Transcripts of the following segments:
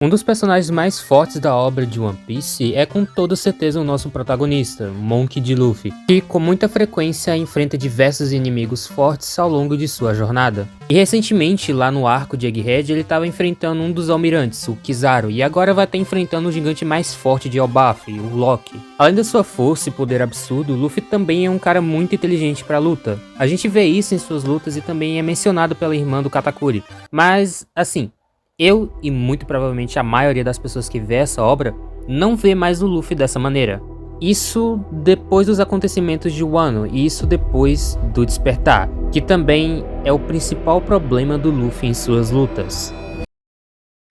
Um dos personagens mais fortes da obra de One Piece é com toda certeza o nosso protagonista, Monkey D. Luffy, que com muita frequência enfrenta diversos inimigos fortes ao longo de sua jornada. E recentemente, lá no arco de Egghead, ele estava enfrentando um dos almirantes, o Kizaru, e agora vai estar enfrentando o gigante mais forte de Elbaf, o Loki. Além da sua força e poder absurdo, Luffy também é um cara muito inteligente para a luta. A gente vê isso em suas lutas e também é mencionado pela irmã do Katakuri. Mas, assim, eu, e muito provavelmente a maioria das pessoas que vê essa obra, não vê mais o Luffy dessa maneira. Isso depois dos acontecimentos de Wano, e isso depois do despertar, que também é o principal problema do Luffy em suas lutas.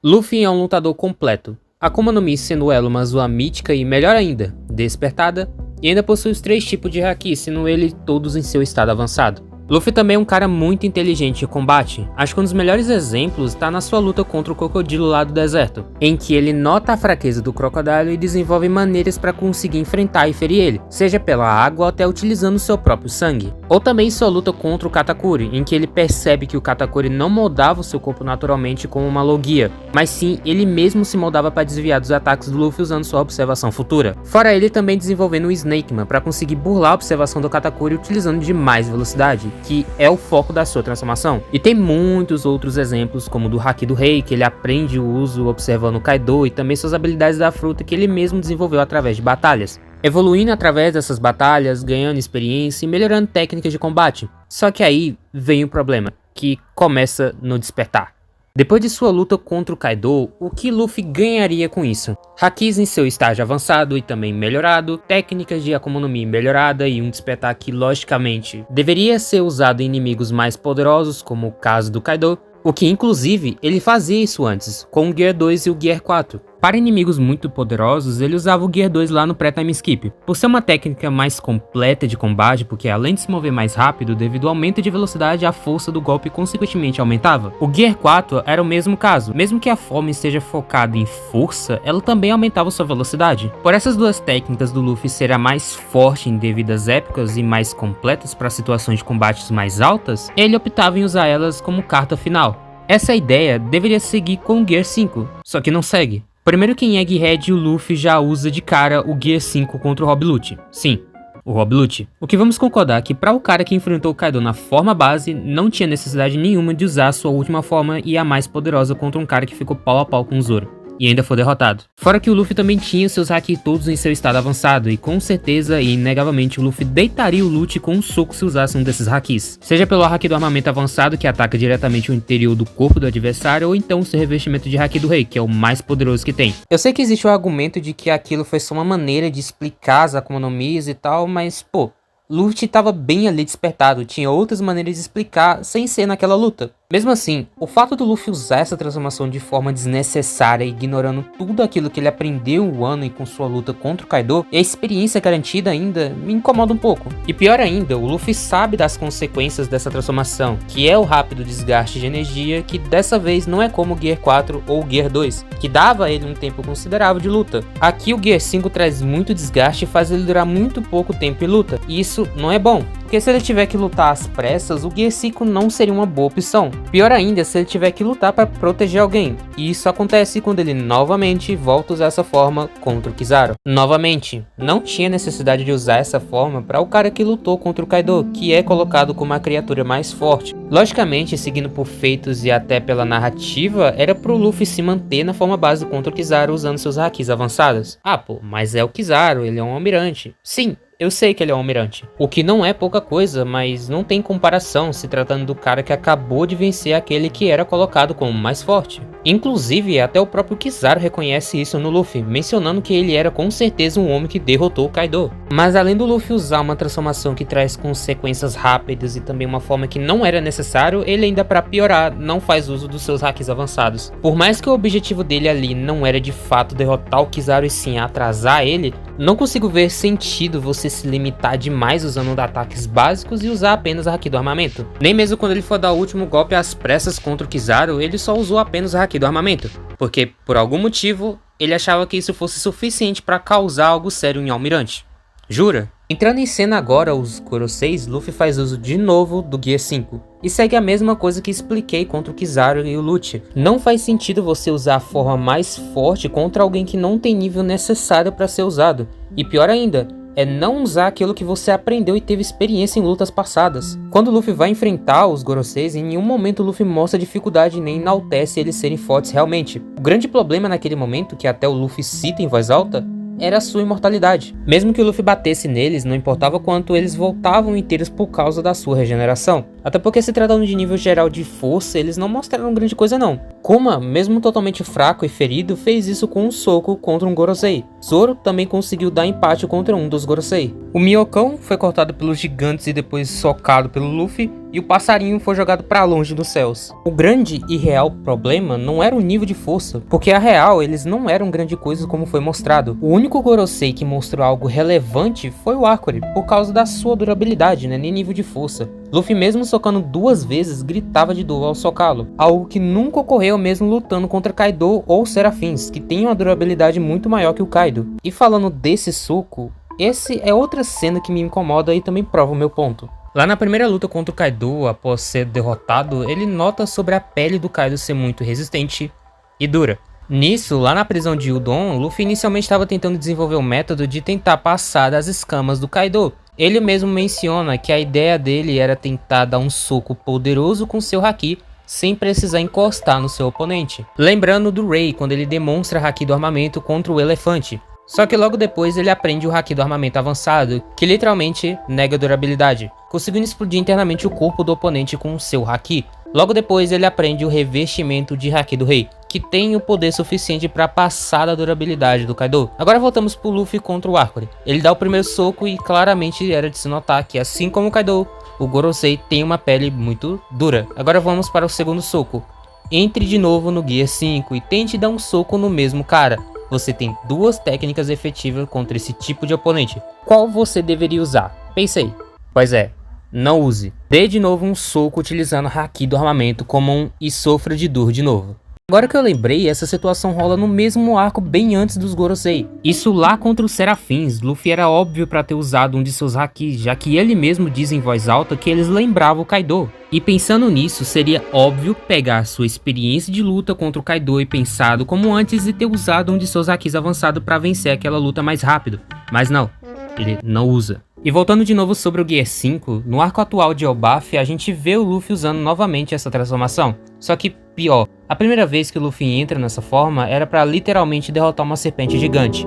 Luffy é um lutador completo, Akuma no Mi sendo ela uma Zoa mítica e, melhor ainda, despertada, e ainda possui os 3 tipos de Haki, sendo ele todos em seu estado avançado. Luffy também é um cara muito inteligente em combate. Acho que um dos melhores exemplos está na sua luta contra o crocodilo lá do deserto, em que ele nota a fraqueza do crocodilo e desenvolve maneiras para conseguir enfrentar e ferir ele, seja pela água ou até utilizando seu próprio sangue. Ou também sua luta contra o Katakuri, em que ele percebe que o Katakuri não moldava o seu corpo naturalmente como uma Logia, mas sim ele mesmo se moldava para desviar dos ataques do Luffy usando sua observação futura. Fora ele também desenvolvendo o Snakeman para conseguir burlar a observação do Katakuri utilizando de mais velocidade, que é o foco da sua transformação. E tem muitos outros exemplos, como do Haki do Rei, que ele aprende o uso observando o Kaido, e também suas habilidades da fruta que ele mesmo desenvolveu através de batalhas, evoluindo através dessas batalhas, ganhando experiência e melhorando técnicas de combate. Só que aí vem o problema, que começa no despertar. Depois de sua luta contra o Kaido, o que Luffy ganharia com isso? Hakis em seu estágio avançado e também melhorado, técnicas de Akuma no Mi melhorada e um despertar que, logicamente, deveria ser usado em inimigos mais poderosos, como o caso do Kaido, o que inclusive ele fazia isso antes, com o Gear 2 e o Gear 4. Para inimigos muito poderosos, ele usava o Gear 2 lá no pré-time skip, por ser uma técnica mais completa de combate, porque além de se mover mais rápido, devido ao aumento de velocidade, a força do golpe consequentemente aumentava. O Gear 4 era o mesmo caso, mesmo que a forma esteja focada em força, ela também aumentava sua velocidade. Por essas duas técnicas do Luffy ser a mais forte em devidas épocas e mais completas para situações de combates mais altas, ele optava em usar elas como carta final. Essa ideia deveria seguir com o Gear 5, só que não segue. Primeiro que em Egghead o Luffy já usa de cara o Gear 5 contra o Rob Lute. Sim, o Rob Lute. O que vamos concordar que para o cara que enfrentou o Kaido na forma base, não tinha necessidade nenhuma de usar a sua última forma e a mais poderosa contra um cara que ficou pau a pau com o Zoro e ainda foi derrotado. Fora que o Luffy também tinha seus Haki todos em seu estado avançado, e com certeza e inegavelmente o Luffy deitaria o Lute com um soco se usasse um desses Hakis. Seja pelo Haki do armamento avançado, que ataca diretamente o interior do corpo do adversário, ou então seu revestimento de Haki do Rei, que é o mais poderoso que tem. Eu sei que existe o argumento de que aquilo foi só uma maneira de explicar as Akuma no Mis e tal, mas pô, Luffy estava bem ali despertado, tinha outras maneiras de explicar sem ser naquela luta. Mesmo assim, o fato do Luffy usar essa transformação de forma desnecessária, ignorando tudo aquilo que ele aprendeu em Wano e com sua luta contra o Kaido, e a experiência garantida ainda, me incomoda um pouco. E pior ainda, o Luffy sabe das consequências dessa transformação, que é o rápido desgaste de energia, que dessa vez não é como o Gear 4 ou o Gear 2, que dava a ele um tempo considerável de luta. Aqui o Gear 5 traz muito desgaste e faz ele durar muito pouco tempo em luta, e isso não é bom, porque se ele tiver que lutar às pressas, o Gear 5 não seria uma boa opção. Pior ainda se ele tiver que lutar para proteger alguém, e isso acontece quando ele novamente volta a usar essa forma contra o Kizaru. Novamente, não tinha necessidade de usar essa forma para o cara que lutou contra o Kaido, que é colocado como a criatura mais forte. Logicamente, seguindo por feitos e até pela narrativa, era pro Luffy se manter na forma base contra o Kizaru usando seus Hakis avançados. Ah pô, mas é o Kizaru, ele é um almirante. Sim, eu sei que ele é um almirante, o que não é pouca coisa, mas não tem comparação se tratando do cara que acabou de vencer aquele que era colocado como mais forte. Inclusive, até o próprio Kizaru reconhece isso no Luffy, mencionando que ele era com certeza um homem que derrotou o Kaido. Mas além do Luffy usar uma transformação que traz consequências rápidas e também uma forma que não era necessário, ele ainda para piorar não faz uso dos seus Hakis avançados. Por mais que o objetivo dele ali não era de fato derrotar o Kizaru e sim atrasar ele, não consigo ver sentido você se limitar demais usando ataques básicos e usar apenas a Haki do armamento. Nem mesmo quando ele for dar o último golpe às pressas contra o Kizaru, ele só usou apenas a Haki do armamento, porque por algum motivo ele achava que isso fosse suficiente para causar algo sério em Almirante. Jura? Entrando em cena agora os Goroseis, Luffy faz uso de novo do Gear 5. E segue a mesma coisa que expliquei contra o Kizaru e o Lucci. Não faz sentido você usar a forma mais forte contra alguém que não tem nível necessário para ser usado. E pior ainda, é não usar aquilo que você aprendeu e teve experiência em lutas passadas. Quando Luffy vai enfrentar os Goroseis, em nenhum momento Luffy mostra dificuldade nem enaltece eles serem fortes realmente. O grande problema naquele momento, que até o Luffy cita em voz alta, era a sua imortalidade. Mesmo que o Luffy batesse neles, não importava quanto, eles voltavam inteiros por causa da sua regeneração. Até porque, se tratando de nível geral de força, eles não mostraram grande coisa não. Kuma, mesmo totalmente fraco e ferido, fez isso com um soco contra um Gorosei. Zoro também conseguiu dar empate contra um dos Gorosei. O Minhocão foi cortado pelos gigantes e depois socado pelo Luffy, e o passarinho foi jogado para longe dos céus. O grande e real problema não era o nível de força, porque a real eles não eram grande coisa como foi mostrado. O único Gorosei que mostrou algo relevante foi o Aquari, por causa da sua durabilidade, né, nem nível de força. Luffy, mesmo socando 2 vezes, gritava de dor ao socá-lo, algo que nunca ocorreu mesmo lutando contra Kaido ou Serafins, que tem uma durabilidade muito maior que o Kaido. E falando desse soco, esse é outra cena que me incomoda e também prova o meu ponto. Lá na primeira luta contra o Kaido, após ser derrotado, ele nota sobre a pele do Kaido ser muito resistente e dura. Nisso, lá na prisão de Udon, Luffy inicialmente estava tentando desenvolver um método de tentar passar das escamas do Kaido. Ele mesmo menciona que a ideia dele era tentar dar um soco poderoso com seu Haki, sem precisar encostar no seu oponente. Lembrando do Ray, quando ele demonstra Haki do armamento contra o elefante. Só que logo depois ele aprende o Haki do armamento avançado, que literalmente nega durabilidade, conseguindo explodir internamente o corpo do oponente com o seu Haki. Logo depois ele aprende o revestimento de Haki do Rei, que tem o poder suficiente para passar da durabilidade do Kaido. Agora voltamos pro Luffy contra o Aquari. Ele dá o primeiro soco e claramente era de se notar que, assim como o Kaido, o Gorosei tem uma pele muito dura. Agora vamos para o segundo soco. Entre de novo no Gear 5 e tente dar um soco no mesmo cara. Você tem 2 técnicas efetivas contra esse tipo de oponente. Qual você deveria usar? Pense aí. Pois é, não use. Dê de novo um soco utilizando Haki do armamento comum e sofra de dor de novo. Agora que eu lembrei, essa situação rola no mesmo arco bem antes dos Gorosei. Isso lá contra os Serafins, Luffy era óbvio para ter usado um de seus Haki, já que ele mesmo diz em voz alta que eles lembravam o Kaido. E pensando nisso, seria óbvio pegar sua experiência de luta contra o Kaido e pensado como antes e ter usado um de seus Hakis avançado para vencer aquela luta mais rápido. Mas não, ele não usa. E voltando de novo sobre o Gear 5, no arco atual de Elbaf, a gente vê o Luffy usando novamente essa transformação. Só que pior, a primeira vez que o Luffy entra nessa forma era para literalmente derrotar uma serpente gigante.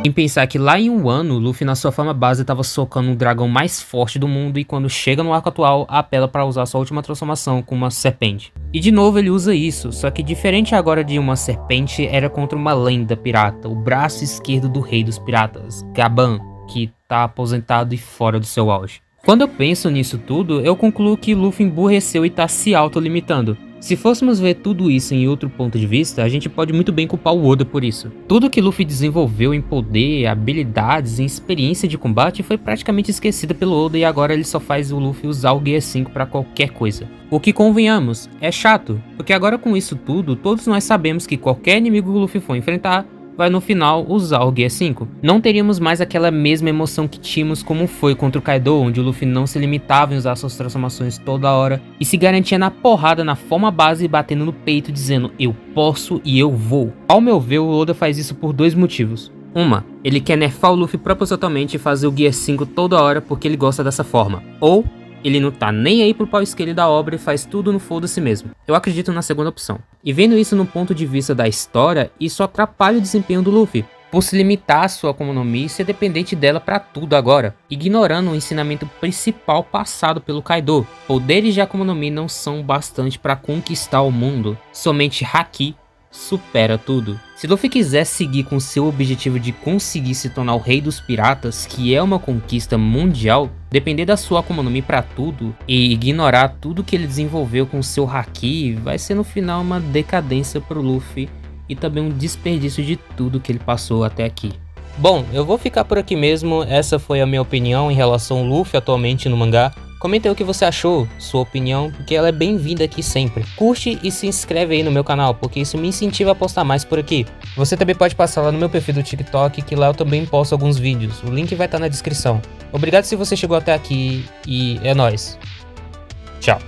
Em pensar que lá em um ano, Luffy na sua forma base estava socando o dragão mais forte do mundo e quando chega no arco atual, apela para usar sua última transformação com uma serpente. E de novo ele usa isso, só que diferente agora de uma serpente, era contra uma lenda pirata, o braço esquerdo do rei dos piratas, Gaban, que tá aposentado e fora do seu auge. Quando eu penso nisso tudo, eu concluo que Luffy emburreceu e tá se autolimitando. Se fôssemos ver tudo isso em outro ponto de vista, a gente pode muito bem culpar o Oda por isso. Tudo que Luffy desenvolveu em poder, habilidades e experiência de combate foi praticamente esquecido pelo Oda e agora ele só faz o Luffy usar o Gear 5 pra qualquer coisa. O que, convenhamos, é chato, porque agora com isso tudo, todos nós sabemos que qualquer inimigo que o Luffy for enfrentar, vai no final usar o Gear 5. Não teríamos mais aquela mesma emoção que tínhamos como foi contra o Kaido, onde o Luffy não se limitava em usar suas transformações toda hora e se garantia na porrada na forma base batendo no peito dizendo eu posso e eu vou. Ao meu ver, o Oda faz isso por 2 motivos. Uma, ele quer nerfar o Luffy propositalmente e fazer o Gear 5 toda hora porque ele gosta dessa forma. Ou ele não tá nem aí pro pau esquerdo da obra e faz tudo no foda-se mesmo. Eu acredito na segunda opção. E vendo isso no ponto de vista da história, isso atrapalha o desempenho do Luffy, por se limitar à sua Akuma no Mi e ser dependente dela pra tudo agora, ignorando o ensinamento principal passado pelo Kaido. Poderes de Akuma no Mi não são bastante pra conquistar o mundo, somente Haki supera tudo. Se Luffy quiser seguir com seu objetivo de conseguir se tornar o rei dos piratas, que é uma conquista mundial, depender da sua Akuma no Mi pra tudo e ignorar tudo que ele desenvolveu com seu Haki, vai ser no final uma decadência pro Luffy e também um desperdício de tudo que ele passou até aqui. Bom, eu vou ficar por aqui mesmo, essa foi a minha opinião em relação ao Luffy atualmente no mangá. Comenta aí o que você achou, sua opinião, porque ela é bem-vinda aqui sempre. Curte e se inscreve aí no meu canal, porque isso me incentiva a postar mais por aqui. Você também pode passar lá no meu perfil do TikTok, que lá eu também posto alguns vídeos. O link vai estar na descrição. Obrigado se você chegou até aqui e é nóis. Tchau.